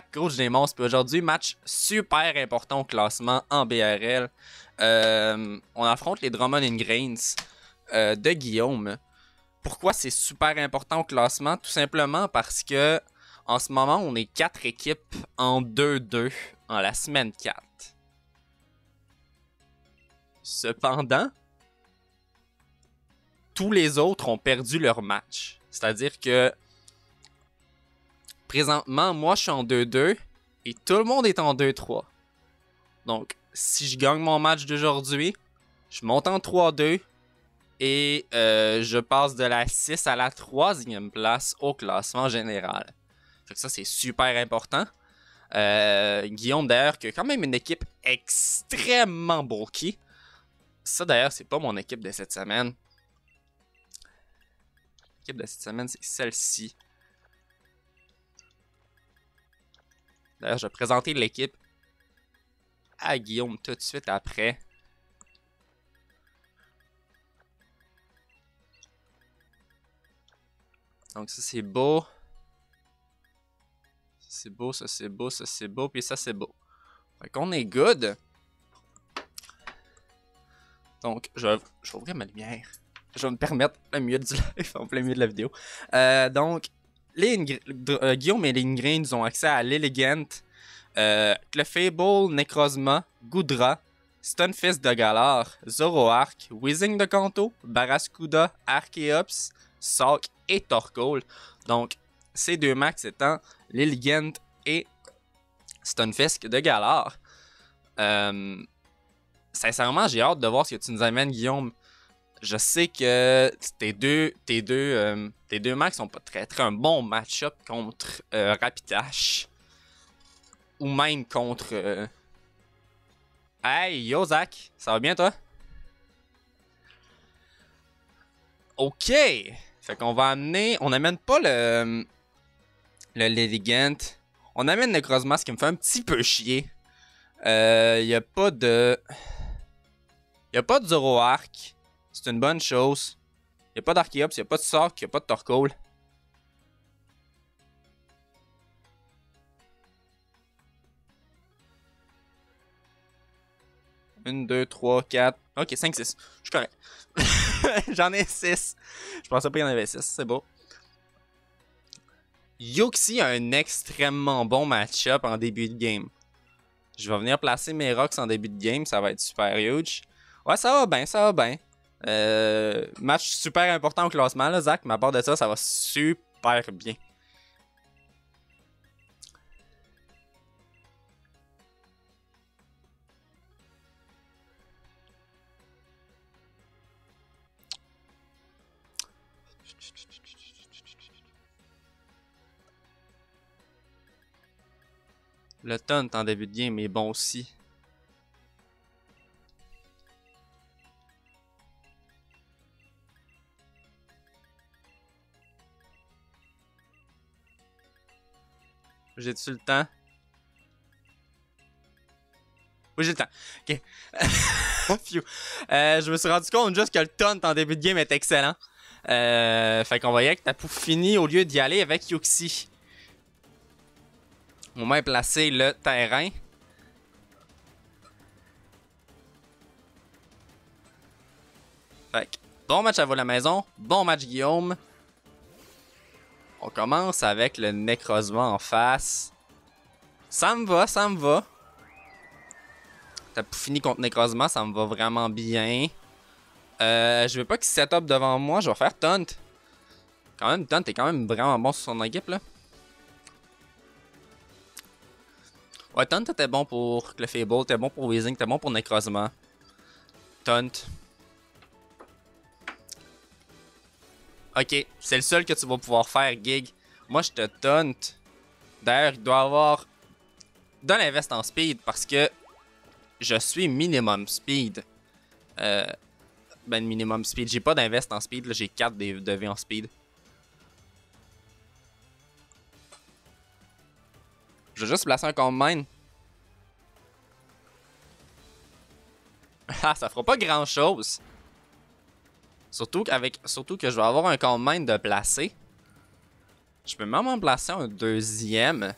Zach, coach des monstres. Puis aujourd'hui, match super important au classement en BRL. On affronte les Drummond Ingrains de Guillaume. Pourquoi c'est super important au classement? Tout simplement parce que en ce moment, on est 4 équipes en 2-2 en la semaine 4. Cependant, tous les autres ont perdu leur match. C'est-à-dire que présentement, moi je suis en 2-2 et tout le monde est en 2-3. Donc, si je gagne mon match d'aujourd'hui, je monte en 3-2 et je passe de la 6 à la 3e place au classement général. Fait que ça, c'est super important. Guillaume, d'ailleurs, qui a quand même une équipe extrêmement bulky. Ça, d'ailleurs, c'est pas mon équipe de cette semaine. L'équipe de cette semaine, c'est celle-ci. D'ailleurs, je vais présenter l'équipe à Guillaume tout de suite après. Donc ça, c'est beau. C'est beau, ça c'est beau, ça c'est beau, puis ça c'est beau. Fait qu'on est good. Donc, je vais ouvrir ma lumière. Je vais me permettre plein milieu du live, en plein milieu de la vidéo. Donc, Guillaume et les Ingrains ont accès à l'Elegant, Clefable, Necrozma, Goodra, Stunfisk de Galar, Zoroark, Weezing de Kanto, Barraskewda, Archeops, Salk et Torkoal. Donc, ces deux max étant l'Elegant et Stunfisk de Galar. Sincèrement, j'ai hâte de voir ce que tu nous amènes, Guillaume. Je sais que tes deux max ont pas très un bon match-up contre Rapidash. Ou même contre... Hey, yo Zach, ça va bien toi? Ok! Fait qu'on va amener... On amène pas le L'Elegant. On amène Necrozma, ce qui me fait un petit peu chier. Y a pas de... Y'a pas de Zoroark. C'est une bonne chose. Y'a pas d'Archeops, y'a pas de Sark, y'a pas de Torkoal. Une, deux, trois, quatre. Ok, 5, 6. Je suis correct. J'en ai 6. Je pensais pas qu'il y en avait 6. C'est beau. Yuxi a un extrêmement bon match-up en début de game. Je vais venir placer mes rocks en début de game. Ça va être super huge. Ouais, ça va bien, ça va bien. Match super important au classement, là, Zach. Mais à part de ça, ça va super bien. Le taunt en début de game est bon aussi. J'ai-tu le temps? Oui, j'ai le temps. Ok. Je me suis rendu compte juste que le taunt en début de game est excellent. Fait qu'on va y aller avec Tapu Fini au lieu d'y aller avec Yuxi. On va placer le terrain. Fait que, bon match à vous la maison. Bon match Guillaume. On commence avec le Necrozma en face. Ça me va, ça me va. Tapu Fini contre Necrozma, ça me va vraiment bien. Je veux pas qu'il set up devant moi, je vais faire Taunt. Quand même, Taunt est quand même vraiment bon sur son équipe là. Ouais, Taunt était bon pour Clefable, t'es bon pour Weezing, t'es bon pour Necrozma. Taunt. Ok, c'est le seul que tu vas pouvoir faire, Gig. Moi, je te taunt. D'ailleurs, il doit avoir de l'invest en speed parce que je suis minimum speed. Minimum speed. J'ai pas d'invest en speed, j'ai 4 de V en speed. Je vais juste placer un Combine. Ah, ça fera pas grand chose. Surtout que je vais avoir un Combine de placer. Je peux même en placer un deuxième.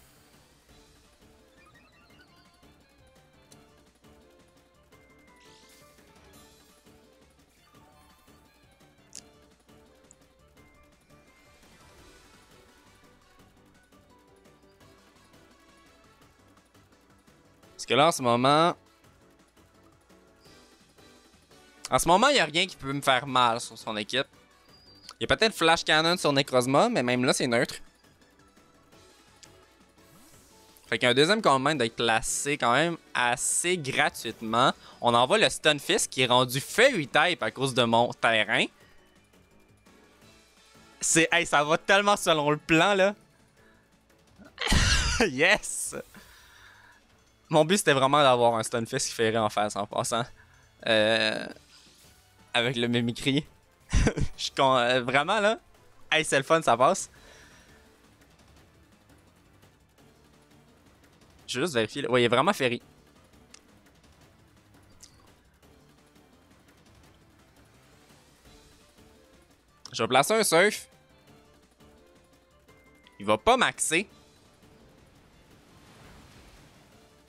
Parce que là, en ce moment... En ce moment, il n'y a rien qui peut me faire mal sur son équipe. Il y a peut-être Flash Cannon sur Necrozma, mais même là, c'est neutre. Fait qu'un deuxième command d'être placé quand même assez gratuitement. On envoie le Stunfisk qui est rendu Fairy type à cause de mon terrain. C'est... Hey, ça va tellement selon le plan, là. Yes! Mon but, c'était vraiment d'avoir un Stunfisk qui ferait en face en passant. Avec le Mimicry. Je suis vraiment, là. Hey, c'est le fun, ça passe. Je vais juste vérifier. Ouais, il est vraiment Fairy. Je vais placer un Surf. Il va pas maxer.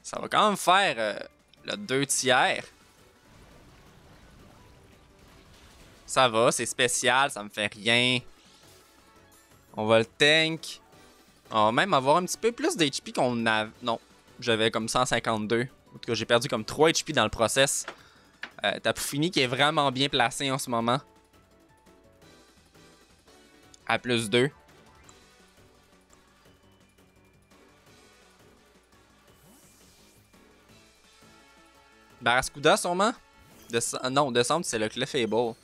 Ça va quand même faire le 2 tiers. Ça va, c'est spécial, ça me fait rien. On va le tank. On va même avoir un petit peu plus d'HP qu'on a... Non, j'avais comme 152. En tout cas, j'ai perdu comme 3 HP dans le process. Tapu Fini qui est vraiment bien placé en ce moment. À plus 2. Barraskouda sûrement? Non, décembre c'est le Clefable.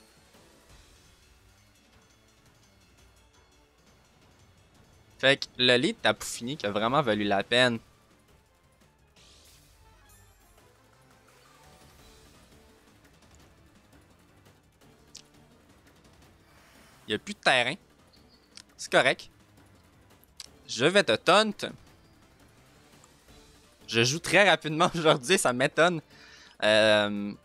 Fait que le lead de Tapu Fini qui a vraiment valu la peine. Il n'y a plus de terrain. C'est correct. Je vais te taunt. Je joue très rapidement aujourd'hui, ça m'étonne. Ouais,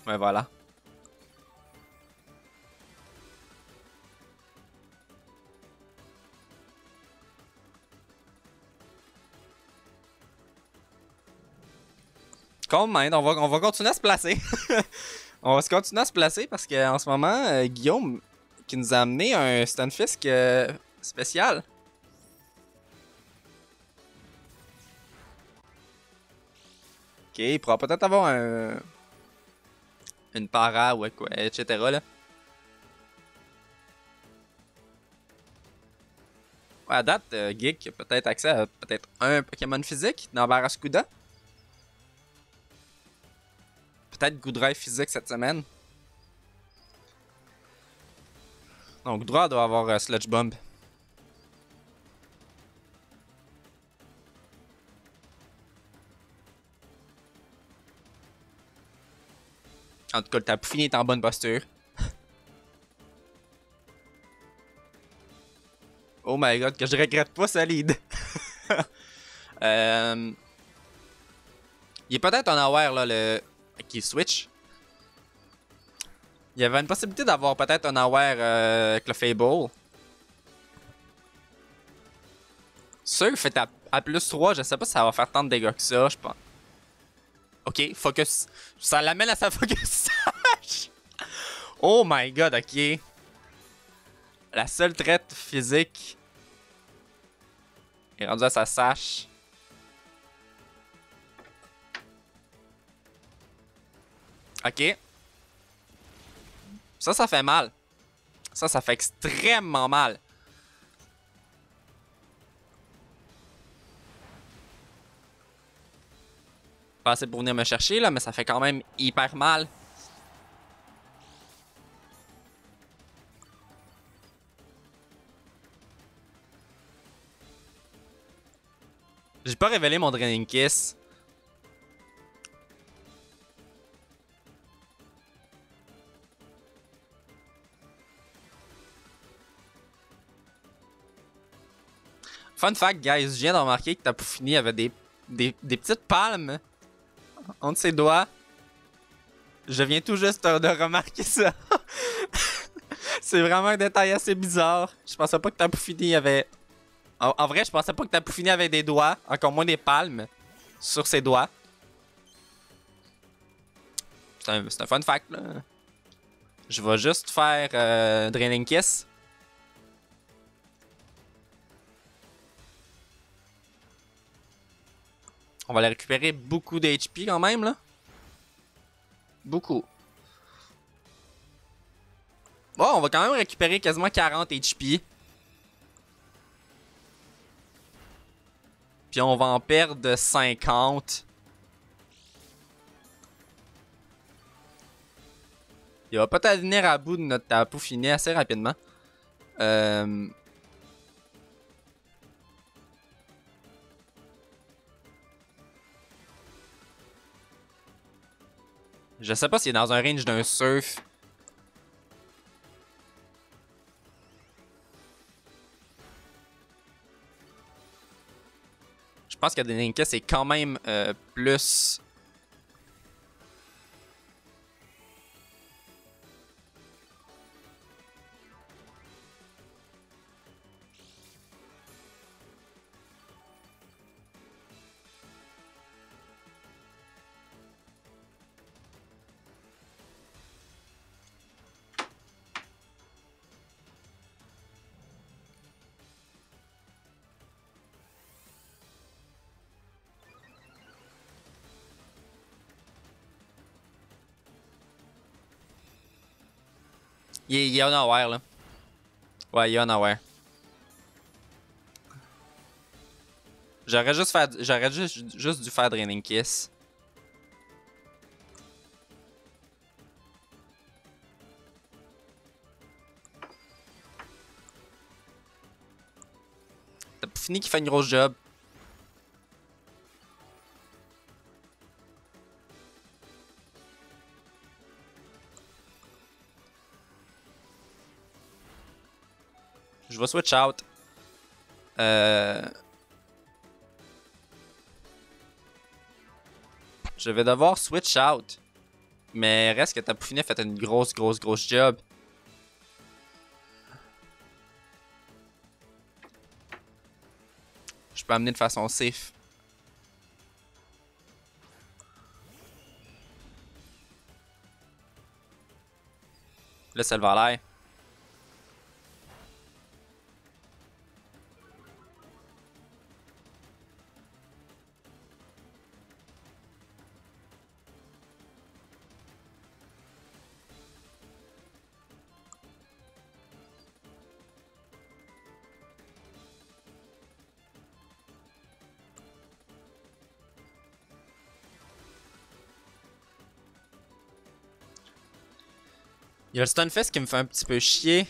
voilà. Calm mind, on va continuer à se placer. On va se continuer à se placer parce qu'en ce moment, Guillaume qui nous a amené un Stunfisk spécial. Ok, il pourra peut-être avoir une para ou quoi, etc. Là. Ouais, à date, Geek a peut-être accès à peut-être un Pokémon physique dans Barraskouda. Peut-être Goodrive physique cette semaine. Donc, Goodrive doit avoir Sludge Bomb. En tout cas, le Tapu Fini est en bonne posture. Oh my god, que je regrette pas ce lead. Il est peut-être en aware, là, le... qui switch. Il y avait une possibilité d'avoir peut-être un aware Clefable. Surf est à plus 3, je sais pas si ça va faire tant de dégâts que ça, je pense. Ok, focus. Ça l'amène à sa focus sash. Oh my god, ok. La seule traite physique est rendue à sa sash. Ok. Ça fait mal. Ça fait extrêmement mal. Pas assez pour venir me chercher, là, mais ça fait quand même hyper mal. J'ai pas révélé mon Draining Kiss. Fun fact, guys, je viens de remarquer que Tapu Fini avait des petites palmes entre ses doigts. Je viens tout juste de remarquer ça. C'est vraiment un détail assez bizarre. Je pensais pas que Tapu Fini avait... En vrai, je pensais pas que Tapu Fini avait des doigts, encore moins des palmes, sur ses doigts. C'est un fun fact, là. Je vais juste faire Draining Kiss. On va aller récupérer beaucoup d'HP quand même, là. Beaucoup. Bon, on va quand même récupérer quasiment 40 HP. Puis on va en perdre 50. Il va peut-être venir à bout de notre Tapu Fini assez rapidement. Je sais pas s'il est dans un range d'un surf. Je pense que Deninka c'est quand même plus. Il est unaware là. Ouais, il est unaware. J'aurais juste dû faire Draining Kiss. T'as fini qui fait une grosse job. Je vais switch out. Je vais devoir switch out. Mais reste que Tapu Fini a fait une grosse job. Je peux amener de façon safe. Là, c'est le Valère. Il y a le Stunfisk qui me fait un petit peu chier.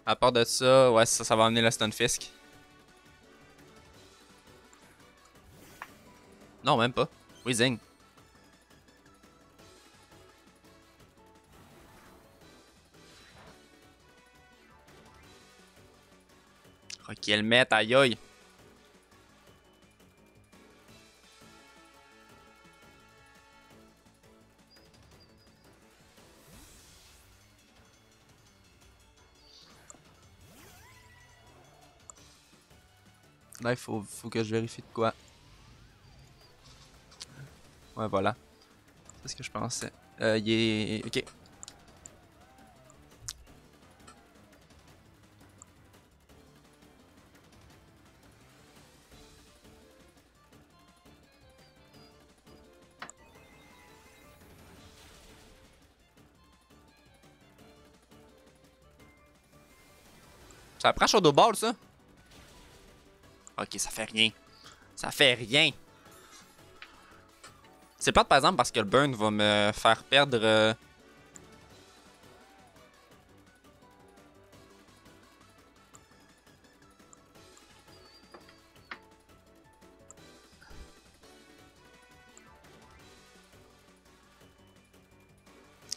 À part de ça, ouais, ça va amener le Stunfisk. Non, même pas. Weezing. Ok, elle met, aïe aïe. Là, il faut que je vérifie de quoi. Ouais, voilà. C'est ce que je pensais. Il est. Ok. Ça approche au dos ball, ça? Ok, ça fait rien. Ça fait rien. C'est plate par exemple parce que le burn va me faire perdre.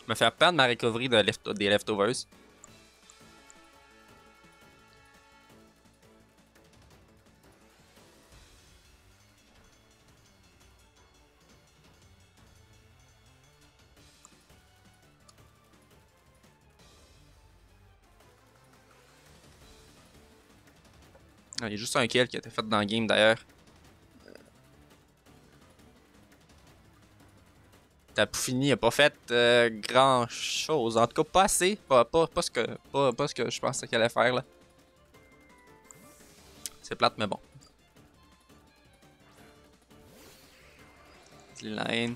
Me faire perdre ma recovery des leftovers. Ah, il y a juste un kill qui a été fait dans le game d'ailleurs. Tapu Fini a pas fait grand chose. En tout cas, pas assez. Pas ce que je pensais qu'elle allait faire là. C'est plate, mais bon. Lane.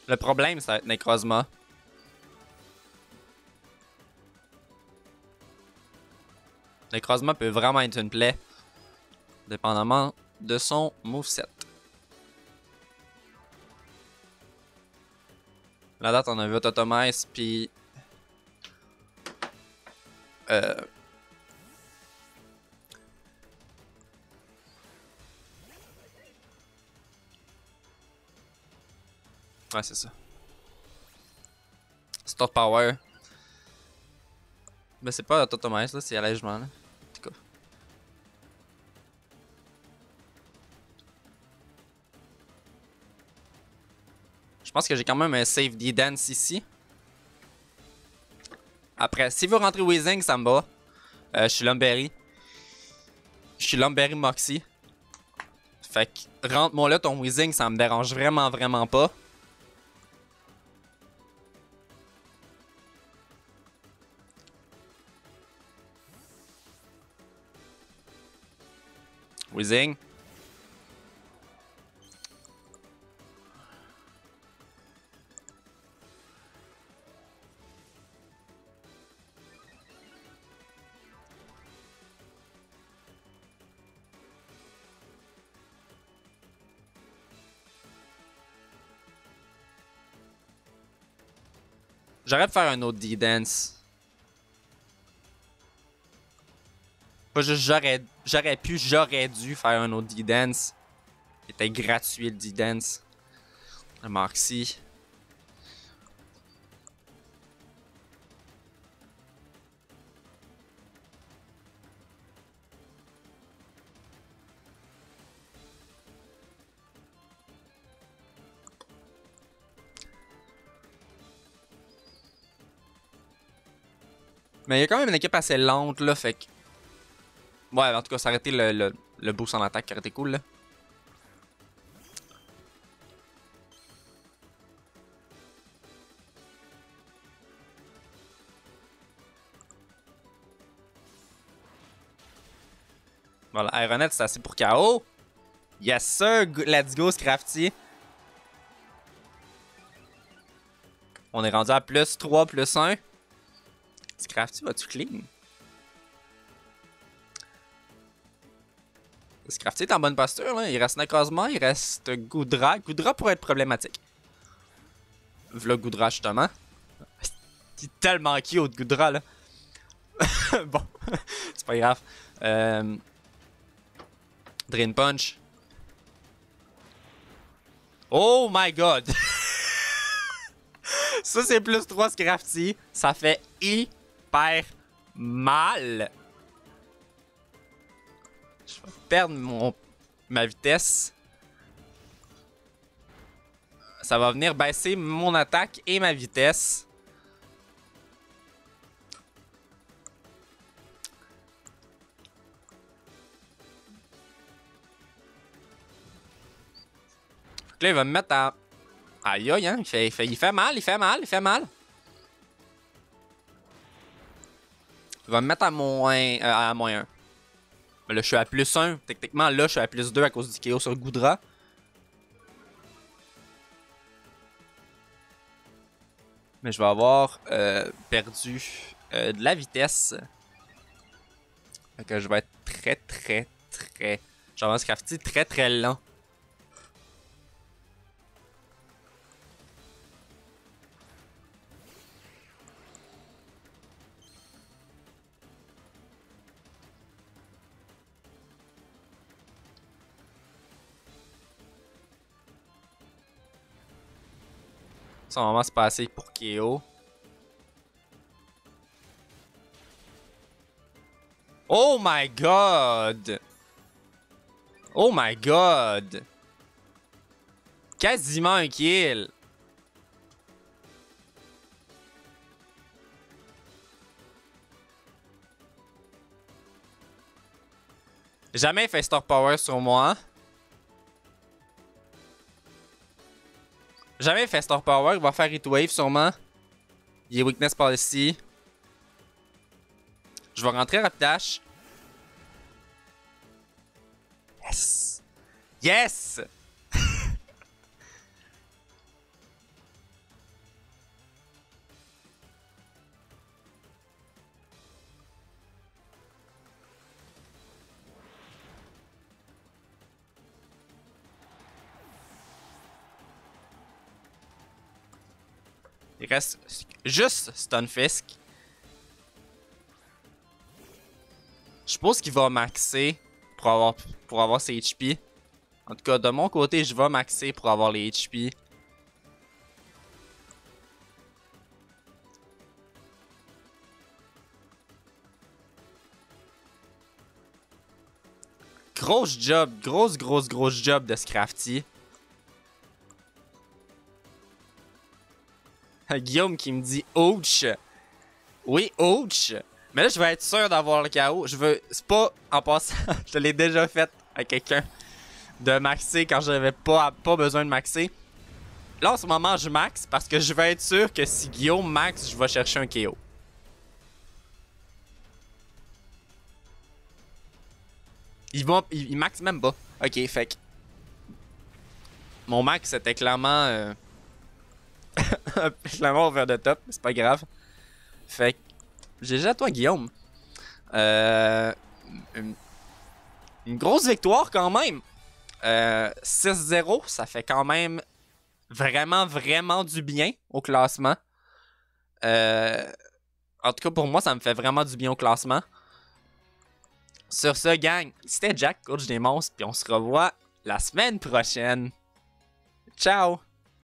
Le problème, ça va être Necrozma. Necrozma peut vraiment être une plaie, dépendamment de son moveset. La date, on a vu Autotomize, puis... Ouais, c'est ça. Store Power. Mais c'est pas Autotomize, là, c'est allègement, là. En tout cas. Je pense que j'ai quand même un save D-Dance ici. Après, s'il veut rentrer Weezing, ça me va. Je suis Lumberry. Je suis Lumberry Moxie. Fait que rentre-moi là ton Weezing, ça me dérange vraiment pas. Weezing. J'aurais pu faire un autre D-Dance. Pas juste j'aurais dû faire un autre D-Dance. Il était gratuit le D-Dance. Le Moxie. Mais il y a quand même une équipe assez lente là, fait que... Ouais, en tout cas, ça aurait été le boost en attaque qui aurait été cool là. Voilà, Aeronet, c'est assez pour KO. Yes sir, let's go Scrafty. On est rendu à plus 3, plus 1. Scrafty, vas-tu clean? Scrafty est en bonne posture, là. Il reste Necrozma, il reste Goodra. Goodra pourrait être problématique. V'là Goodra, justement. Il est tellement cute, Goodra, là. Bon, c'est pas grave. Drain Punch. Oh my god! Ça, c'est plus 3 Scrafty. Ça fait hyper mal. Je vais perdre ma vitesse. Ça va venir baisser mon attaque et ma vitesse. Là, il va me mettre à... Aïe aïe, hein? Il fait mal. Il va me mettre à moins 1. Mais là, je suis à plus 1. Techniquement, là, je suis à plus 2 à cause du KO sur Goodra. Mais je vais avoir perdu de la vitesse. Fait que je vais être très... Je vais avoir Scrafty très lent. Ça va vraiment se passer pour KO. Oh my god! Oh my god! Quasiment un kill! Jamais fait Star Power sur moi. Jamais fait Star Power, il va faire Heat Wave sûrement. Il est Weakness Policy. Je vais rentrer Rapidash. Yes! Yes! Il reste juste Stunfisk. Je suppose qu'il va maxer pour avoir ses HP. En tout cas, de mon côté, je vais maxer pour avoir les HP. Grosse job, grosse job de Scrafty. Guillaume qui me dit ouch. Oui, ouch. Mais là, je vais être sûr d'avoir le KO. Je veux. C'est pas en passant. Je l'ai déjà fait à quelqu'un de maxer quand j'avais pas besoin de maxer. Là, en ce moment, je max parce que je veux être sûr que si Guillaume max, je vais chercher un KO. Il max même pas. Ok, fait que. Mon max, c'était clairement. Clairement over the top, c'est pas grave. Fait que. GG à toi, Guillaume. Une grosse victoire quand même. 6-0, ça fait quand même vraiment du bien au classement. En tout cas, pour moi, ça me fait vraiment du bien au classement. Sur ce, gang, c'était Jack, coach des monstres, puis on se revoit la semaine prochaine. Ciao!